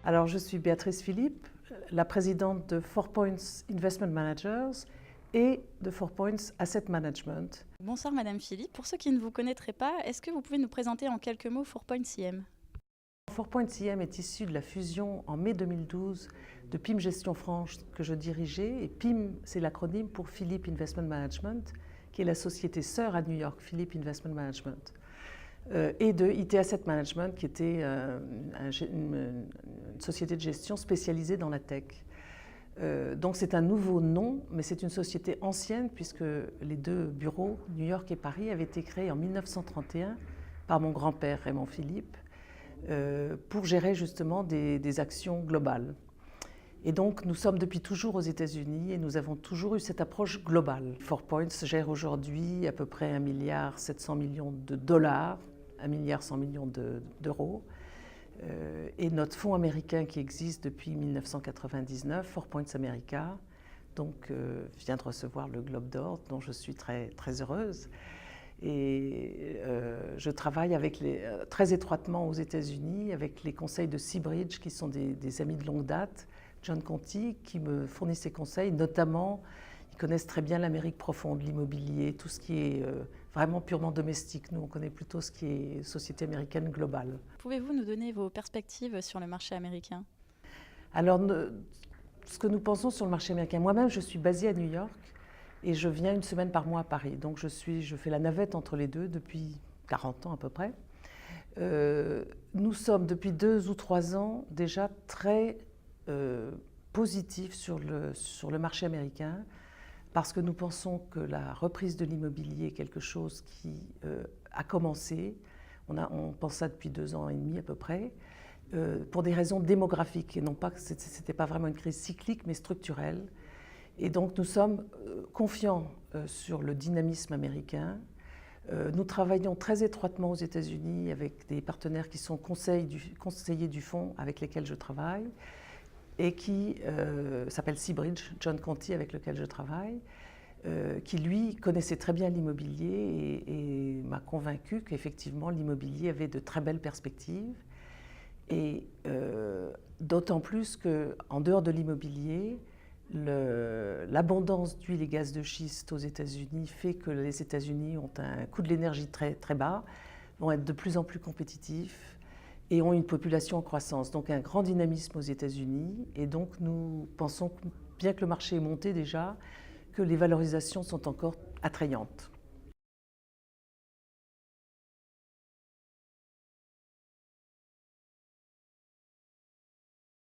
Alors, je suis Béatrice Philippe, la présidente de 4Points Investment Managers et de 4Points Asset Management. Bonsoir Madame Philippe. Pour ceux qui ne vous connaîtraient pas, est-ce que vous pouvez nous présenter en quelques mots 4Points IM? 4Points IM est issu de la fusion en mai 2012 de PIM Gestion France que je dirigeais. Et PIM, c'est l'acronyme pour Philippe Investment Management, qui est la société sœur à New York, Philippe Investment Management. Et de IT Asset Management, qui était une société de gestion spécialisée dans la tech. Donc c'est un nouveau nom, mais c'est une société ancienne, puisque les deux bureaux, New York et Paris, avaient été créés en 1931 par mon grand-père Raymond Philippe, pour gérer justement des actions globales. Et donc nous sommes depuis toujours aux États-Unis et nous avons toujours eu cette approche globale. 4Points gère aujourd'hui à peu près 1,7 milliard de dollars, 1,1 milliard d'euros. Et notre fonds américain qui existe depuis 1999, 4Points America, donc vient de recevoir le Globe d'Or, dont je suis très, très heureuse. Et je travaille très étroitement aux États-Unis avec les conseils de Seabridge, qui sont des amis de longue date, John Conti, qui me fournit ses conseils, notamment, ils connaissent très bien l'Amérique profonde, l'immobilier, tout ce qui est vraiment purement domestique. Nous, on connaît plutôt ce qui est société américaine globale. Pouvez-vous nous donner vos perspectives sur le marché américain? Alors, ce que nous pensons sur le marché américain, moi-même, je suis basée à New York et je viens une semaine par mois à Paris. Donc, je fais la navette entre les deux depuis 40 ans à peu près. Nous sommes depuis 2 ou 3 ans déjà très positifs sur le marché américain, parce que nous pensons que la reprise de l'immobilier est quelque chose qui a commencé. On pense ça depuis 2 ans et demi à peu près, pour des raisons démographiques, et non pas que ce n'était pas vraiment une crise cyclique, mais structurelle. Et donc nous sommes confiants sur le dynamisme américain. Nous travaillons très étroitement aux États-Unis avec des partenaires qui sont conseillers du fonds avec lesquels je travaille, et qui s'appelle Seabridge, John Conti avec lequel je travaille, qui lui connaissait très bien l'immobilier et m'a convaincu qu'effectivement l'immobilier avait de très belles perspectives. Et d'autant plus qu'en dehors de l'immobilier, l'abondance d'huile et gaz de schiste aux États-Unis fait que les États-Unis ont un coût de l'énergie très, très bas, vont être de plus en plus compétitifs et ont une population en croissance. Donc un grand dynamisme aux États-Unis. Et donc nous pensons, bien que le marché est monté déjà, que les valorisations sont encore attrayantes.